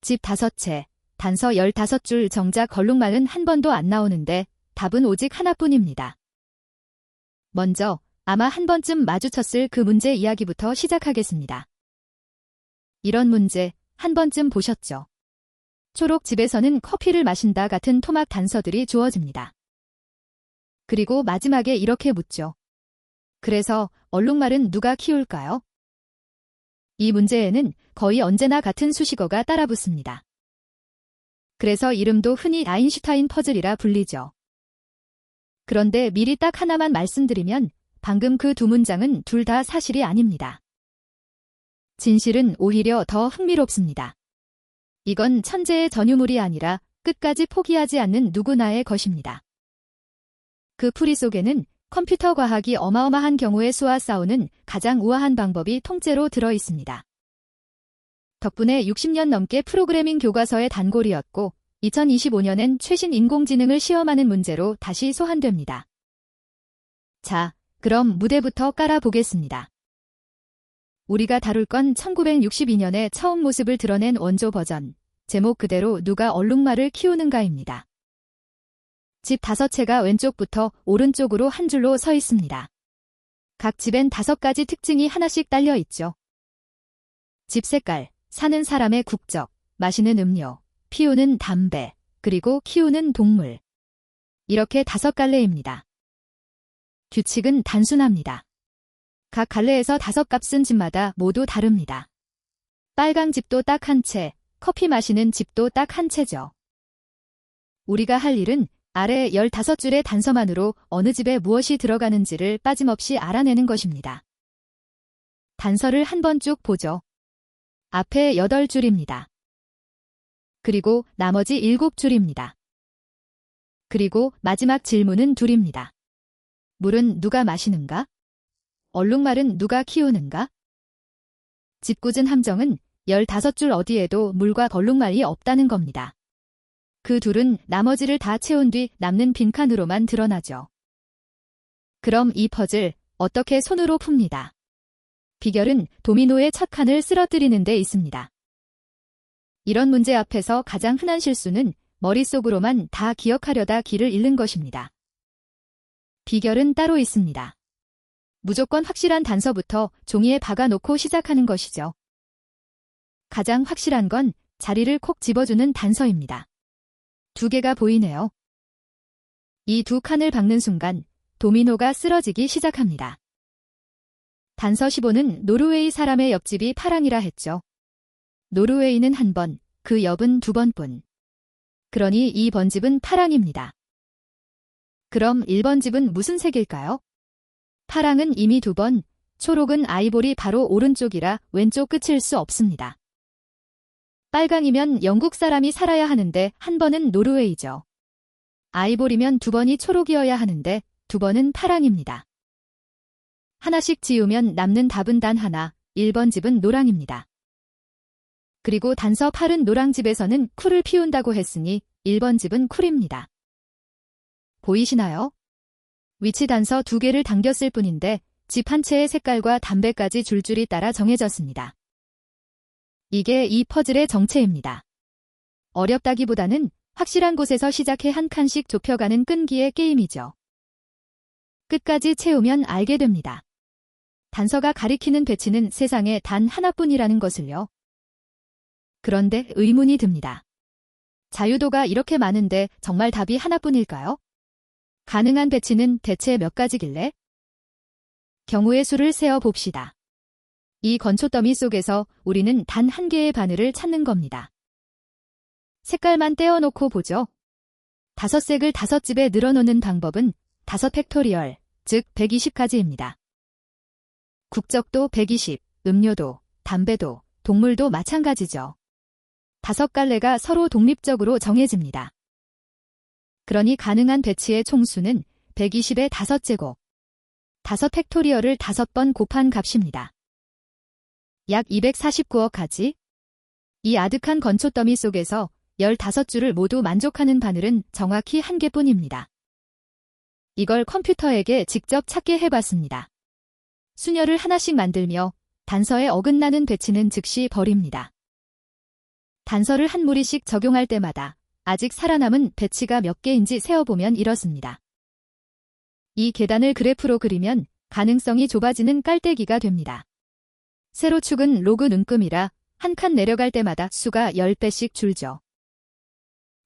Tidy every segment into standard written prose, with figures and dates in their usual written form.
집 5채, 단서 15줄 정작 얼룩말은 한 번도 안 나오는데 답은 오직 하나뿐입니다. 먼저 아마 한 번쯤 마주쳤을 그 문제 이야기부터 시작하겠습니다. 이런 문제 한 번쯤 보셨죠? 초록집에서는 커피를 마신다 같은 토막 단서들이 주어집니다. 그리고 마지막에 이렇게 묻죠. 그래서 얼룩말은 누가 키울까요? 이 문제에는 거의 언제나 같은 수식어가 따라붙습니다. 그래서 이름도 흔히 아인슈타인 퍼즐이라 불리죠. 그런데 미리 딱 하나만 말씀드리면 방금 그 두 문장은 둘 다 사실이 아닙니다. 진실은 오히려 더 흥미롭습니다. 이건 천재의 전유물이 아니라 끝까지 포기하지 않는 누구나의 것입니다. 그 풀이 속에는 컴퓨터 과학이 어마어마한 경우의 수와 싸우는 가장 우아한 방법이 통째로 들어 있습니다. 덕분에 60년 넘게 프로그래밍 교과서의 단골이었고 2025년엔 최신 인공지능을 시험하는 문제로 다시 소환됩니다. 자, 그럼 무대부터 깔아보겠습니다. 우리가 다룰 건 1962년에 처음 모습을 드러낸 원조 버전, 제목 그대로 누가 얼룩말을 키우는가입니다. 집 5채가 왼쪽부터 오른쪽으로 한 줄로 서 있습니다. 각 집엔 5가지 특징이 하나씩 딸려 있죠. 집 색깔, 사는 사람의 국적, 마시는 음료, 피우는 담배, 그리고 키우는 동물. 이렇게 5갈래입니다. 규칙은 단순합니다. 각 갈래에서 5값은 집마다 모두 다릅니다. 빨강 집도 딱 한 채, 커피 마시는 집도 딱 한 채죠. 우리가 할 일은 아래 15줄의 단서만으로 어느 집에 무엇이 들어가는지를 빠짐없이 알아내는 것입니다. 단서를 한번 쭉 보죠. 앞에 8줄입니다. 그리고 나머지 7줄입니다. 그리고 마지막 질문은 둘입니다. 물은 누가 마시는가? 얼룩말은 누가 키우는가? 짓궂은 함정은 15줄 어디에도 물과 얼룩말이 없다는 겁니다. 그 둘은 나머지를 다 채운 뒤 남는 빈칸으로만 드러나죠. 그럼 이 퍼즐 어떻게 손으로 풉니다. 비결은 도미노의 첫 칸을 쓰러뜨리는 데 있습니다. 이런 문제 앞에서 가장 흔한 실수는 머릿속으로만 다 기억하려다 길을 잃는 것입니다. 비결은 따로 있습니다. 무조건 확실한 단서부터 종이에 박아놓고 시작하는 것이죠. 가장 확실한 건 자리를 콕 집어주는 단서입니다. 2개가 보이네요. 이 2칸을 박는 순간 도미노가 쓰러지기 시작합니다. 단서 15는 노르웨이 사람의 옆집이 파랑이라 했죠. 노르웨이는 한 번, 그 옆은 2번뿐. 그러니 2번 집은 파랑입니다. 그럼 1번 집은 무슨 색일까요? 파랑은 이미 2번, 초록은 아이보리 바로 오른쪽이라 왼쪽 끝일 수 없습니다. 빨강이면 영국 사람이 살아야 하는데 한 번은 노르웨이죠. 아이보리면 2번이 초록이어야 하는데 2번은 파랑입니다. 하나씩 지우면 남는 답은 단 하나, 1번 집은 노랑입니다. 그리고 단서 8은 노랑집에서는 쿨을 피운다고 했으니 1번 집은 쿨입니다. 보이시나요? 위치 단서 2개를 당겼을 뿐인데 집 한 채의 색깔과 담배까지 줄줄이 따라 정해졌습니다. 이게 이 퍼즐의 정체입니다. 어렵다기보다는 확실한 곳에서 시작해 한 칸씩 좁혀가는 끈기의 게임이죠. 끝까지 채우면 알게 됩니다. 단서가 가리키는 배치는 세상에 단 하나뿐이라는 것을요. 그런데 의문이 듭니다. 자유도가 이렇게 많은데 정말 답이 하나뿐일까요? 가능한 배치는 대체 몇 가지길래? 경우의 수를 세어 봅시다. 이 건초더미 속에서 우리는 단 한 개의 바늘을 찾는 겁니다. 색깔만 떼어놓고 보죠. 5색을 5집에 늘어놓는 방법은 5팩토리얼, 즉 120가지입니다. 국적도 120, 음료도, 담배도, 동물도 마찬가지죠. 5갈래가 서로 독립적으로 정해집니다. 그러니 가능한 배치의 총수는 120의 5제곱, 5팩토리얼을 5번 곱한 값입니다. 약 249억 가지? 이 아득한 건초더미 속에서 15줄을 모두 만족하는 바늘은 정확히 한 개뿐입니다. 이걸 컴퓨터에게 직접 찾게 해봤습니다. 수녀를 하나씩 만들며 단서에 어긋나는 배치는 즉시 버립니다. 단서를 한 무리씩 적용할 때마다 아직 살아남은 배치가 몇 개인지 세어보면 이렇습니다. 이 계단을 그래프로 그리면 가능성이 좁아지는 깔때기가 됩니다. 세로축은 로그 눈금이라 한 칸 내려갈 때마다 수가 10배씩 줄죠.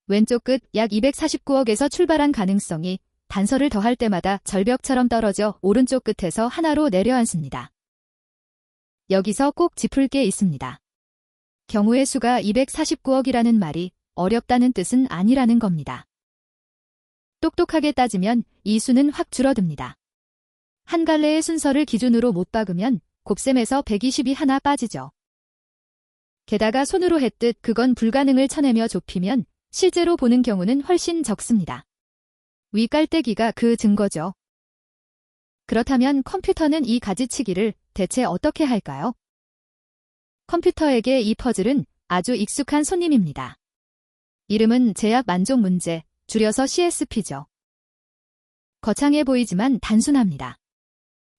왼쪽 끝 약 249억에서 출발한 가능성이 단서를 더할 때마다 절벽처럼 떨어져 오른쪽 끝에서 하나로 내려앉습니다. 여기서 꼭 짚을 게 있습니다. 경우의 수가 249억이라는 말이 어렵다는 뜻은 아니라는 겁니다. 똑똑하게 따지면 이 수는 확 줄어듭니다. 한 갈래의 순서를 기준으로 못 박으면 곱셈에서 120이 하나 빠지죠. 게다가 손으로 했듯 그건 불가능을 쳐내며 좁히면 실제로 보는 경우는 훨씬 적습니다. 위 깔때기가 그 증거죠. 그렇다면 컴퓨터는 이 가지치기를 대체 어떻게 할까요? 컴퓨터에게 이 퍼즐은 아주 익숙한 손님입니다. 이름은 제약 만족 문제, 줄여서 CSP죠. 거창해 보이지만 단순합니다.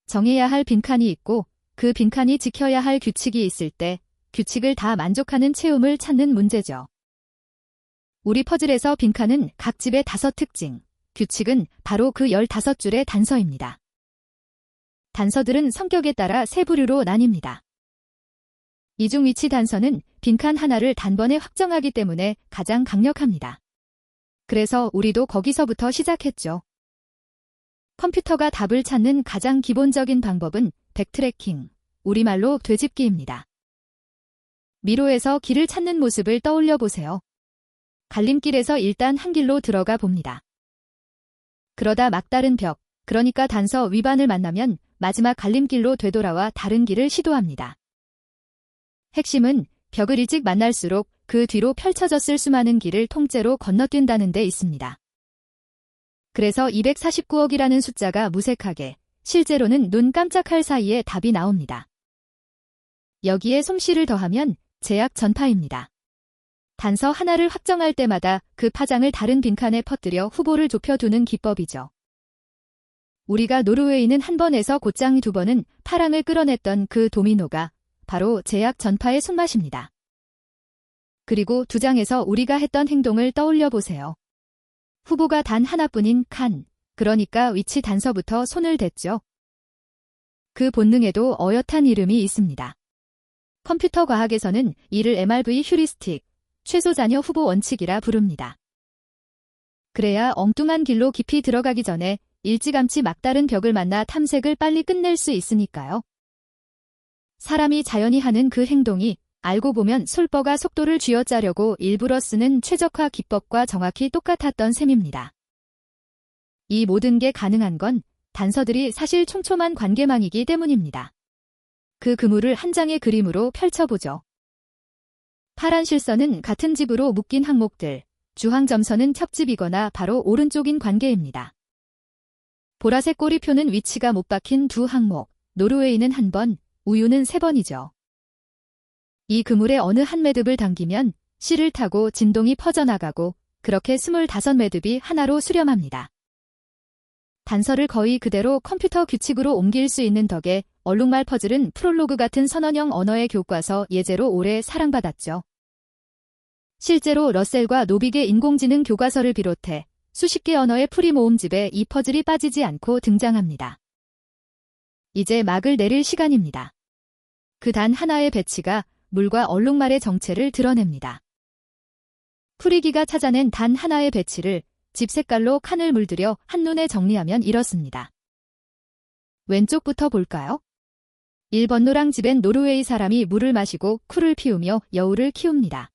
정해야 할 빈칸이 있고 그 빈칸이 지켜야 할 규칙이 있을 때 규칙을 다 만족하는 채움을 찾는 문제죠. 우리 퍼즐에서 빈칸은 각 집의 5특징, 규칙은 바로 그 15줄의 단서입니다. 단서들은 성격에 따라 세 부류로 나뉩니다. 이중 위치 단서는 빈칸 하나를 단번에 확정하기 때문에 가장 강력합니다. 그래서 우리도 거기서부터 시작했죠. 컴퓨터가 답을 찾는 가장 기본적인 방법은 백트래킹, 우리말로 되짚기입니다. 미로에서 길을 찾는 모습을 떠올려 보세요. 갈림길에서 일단 한 길로 들어가 봅니다. 그러다 막다른 벽, 그러니까 단서 위반을 만나면 마지막 갈림길로 되돌아와 다른 길을 시도합니다. 핵심은 벽을 일찍 만날수록 그 뒤로 펼쳐졌을 수많은 길을 통째로 건너뛴다는 데 있습니다. 그래서 249억이라는 숫자가 무색하게, 실제로는 눈 깜짝할 사이에 답이 나옵니다. 여기에 솜씨를 더하면 제약 전파입니다. 단서 하나를 확정할 때마다 그 파장을 다른 빈칸에 퍼뜨려 후보를 좁혀두는 기법이죠. 우리가 노르웨이는 한 번에서 곧장 2번은 파랑을 끌어냈던 그 도미노가 바로 제약 전파의 손맛입니다. 그리고 2장에서 우리가 했던 행동을 떠올려 보세요. 후보가 단 하나뿐인 칸, 그러니까 위치 단서부터 손을 댔죠. 그 본능에도 어엿한 이름이 있습니다. 컴퓨터 과학에서는 이를 MRV 휴리스틱, 최소 잔여 후보 원칙이라 부릅니다. 그래야 엉뚱한 길로 깊이 들어가기 전에 일찌감치 막다른 벽을 만나 탐색을 빨리 끝낼 수 있으니까요. 사람이 자연히 하는 그 행동이 알고 보면 솔버가 속도를 쥐어짜려고 일부러 쓰는 최적화 기법과 정확히 똑같았던 셈입니다. 이 모든 게 가능한 건 단서들이 사실 촘촘한 관계망이기 때문입니다. 그 그물을 한 장의 그림으로 펼쳐보죠. 파란 실선은 같은 집으로 묶인 항목들, 주황 점선은 겹집이거나 바로 오른쪽인 관계입니다. 보라색 꼬리표는 위치가 못 박힌 두 항목, 노르웨이는 한 번, 우유는 3번이죠. 이 그물의 어느 한 매듭을 당기면 실을 타고 진동이 퍼져나가고 그렇게 25매듭이 하나로 수렴합니다. 단서를 거의 그대로 컴퓨터 규칙으로 옮길 수 있는 덕에 얼룩말 퍼즐은 프롤로그 같은 선언형 언어의 교과서 예제로 오래 사랑받았죠. 실제로 러셀과 노빅의 인공지능 교과서를 비롯해 수십 개 언어의 풀이 모음집에 이 퍼즐이 빠지지 않고 등장합니다. 이제 막을 내릴 시간입니다. 그 단 하나의 배치가 물과 얼룩말의 정체를 드러냅니다. 풀이기가 찾아낸 단 하나의 배치를 집 색깔로 칸을 물들여 한눈에 정리하면 이렇습니다. 왼쪽부터 볼까요? 1번 노랑 집엔 노르웨이 사람이 물을 마시고 쿨을 피우며 여우를 키웁니다.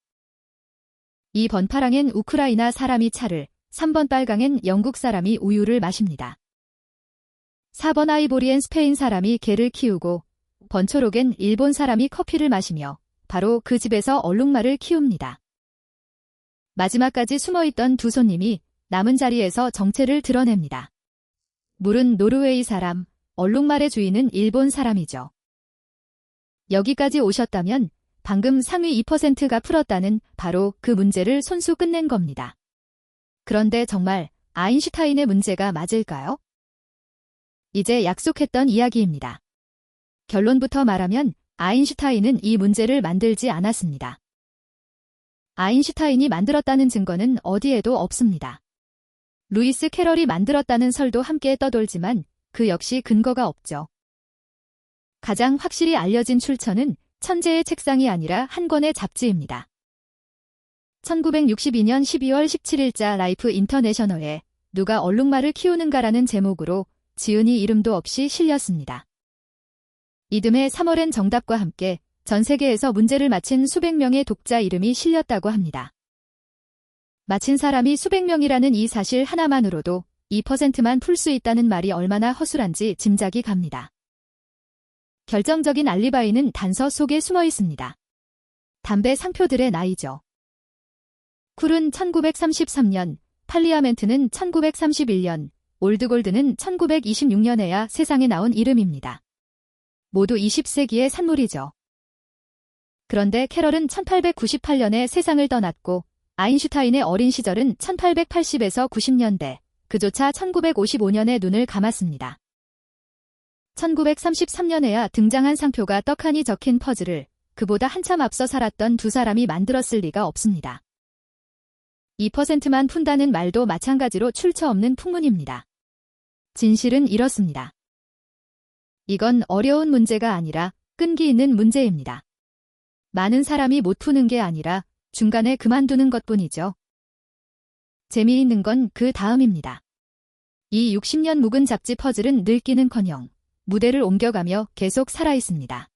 2번 파랑엔 우크라이나 사람이 차를, 3번 빨강엔 영국 사람이 우유를 마십니다. 4번 아이보리엔 스페인 사람이 개를 키우고 번초록엔 일본 사람이 커피를 마시며 바로 그 집에서 얼룩말을 키웁니다. 마지막까지 숨어있던 두 손님이 남은 자리에서 정체를 드러냅니다. 물은 노르웨이 사람, 얼룩말의 주인은 일본 사람이죠. 여기까지 오셨다면 방금 상위 2%가 풀었다는 바로 그 문제를 손수 끝낸 겁니다. 그런데 정말 아인슈타인의 문제가 맞을까요? 이제 약속했던 이야기입니다. 결론부터 말하면 아인슈타인은 이 문제를 만들지 않았습니다. 아인슈타인이 만들었다는 증거는 어디에도 없습니다. 루이스 캐럴이 만들었다는 설도 함께 떠돌지만 그 역시 근거가 없죠. 가장 확실히 알려진 출처는 천재의 책상이 아니라 한 권의 잡지입니다. 1962년 12월 17일자 라이프 인터내셔널에 누가 얼룩말을 키우는가라는 제목으로 지은이 이름도 없이 실렸습니다. 이듬해 3월엔 정답과 함께 전 세계에서 문제를 마친 수백 명의 독자 이름이 실렸다고 합니다. 마친 사람이 수백 명이라는 이 사실 하나만으로도 2%만 풀 수 있다는 말이 얼마나 허술한지 짐작이 갑니다. 결정적인 알리바이는 단서 속에 숨어 있습니다. 담배 상표들의 나이죠. 쿨은 1933년, 팔리아멘트는 1931년, 올드골드는 1926년에야 세상에 나온 이름입니다. 모두 20세기의 산물이죠. 그런데 캐럴은 1898년에 세상을 떠났고 아인슈타인의 어린 시절은 1880에서 90년대, 그조차 1955년에 눈을 감았습니다. 1933년에야 등장한 상표가 떡하니 적힌 퍼즐을 그보다 한참 앞서 살았던 두 사람이 만들었을 리가 없습니다. 2%만 푼다는 말도 마찬가지로 출처 없는 풍문입니다. 진실은 이렇습니다. 이건 어려운 문제가 아니라 끈기 있는 문제입니다. 많은 사람이 못 푸는 게 아니라 중간에 그만두는 것뿐이죠. 재미있는 건 그 다음입니다. 이 60년 묵은 잡지 퍼즐은 늙기는커녕 무대를 옮겨가며 계속 살아있습니다.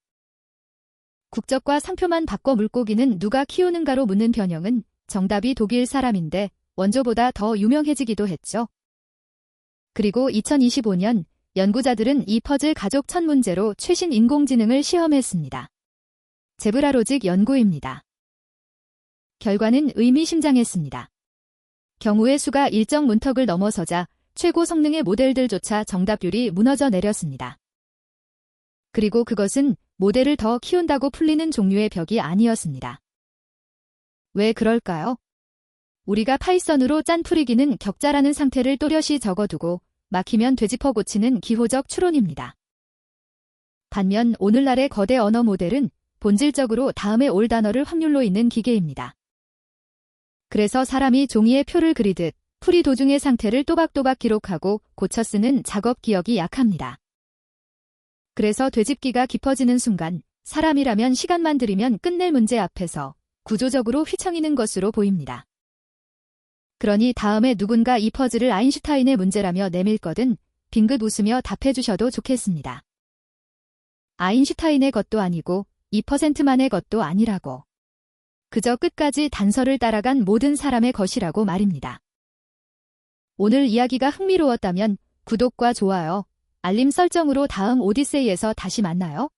국적과 상표만 바꿔 물고기는 누가 키우는가로 묻는 변형은 정답이 독일 사람인데 원조보다 더 유명해지기도 했죠. 그리고 2025년 연구자들은 이 퍼즐 가족 첫 문제로 최신 인공지능을 시험했습니다. 제브라로직 연구입니다. 결과는 의미심장했습니다. 경우의 수가 일정 문턱을 넘어서자 최고 성능의 모델들조차 정답률이 무너져 내렸습니다. 그리고 그것은 모델을 더 키운다고 풀리는 종류의 벽이 아니었습니다. 왜 그럴까요? 우리가 파이썬으로 짠풀이기는 격자라는 상태를 또렷이 적어두고 막히면 되짚어 고치는 기호적 추론입니다. 반면 오늘날의 거대 언어 모델은 본질적으로 다음에 올 단어를 확률로 잇는 기계입니다. 그래서 사람이 종이에 표를 그리듯 풀이 도중의 상태를 또박또박 기록하고 고쳐 쓰는 작업 기억이 약합니다. 그래서 되짚기가 깊어지는 순간 사람이라면 시간만 들이면 끝낼 문제 앞에서 구조적으로 휘청이는 것으로 보입니다. 그러니 다음에 누군가 이 퍼즐을 아인슈타인의 문제라며 내밀 거든 빙긋 웃으며 답해주셔도 좋겠습니다. 아인슈타인의 것도 아니고 2%만의 것도 아니라고. 그저 끝까지 단서를 따라간 모든 사람의 것이라고 말입니다. 오늘 이야기가 흥미로웠다면 구독과 좋아요, 알림 설정으로 다음 오디세이에서 다시 만나요.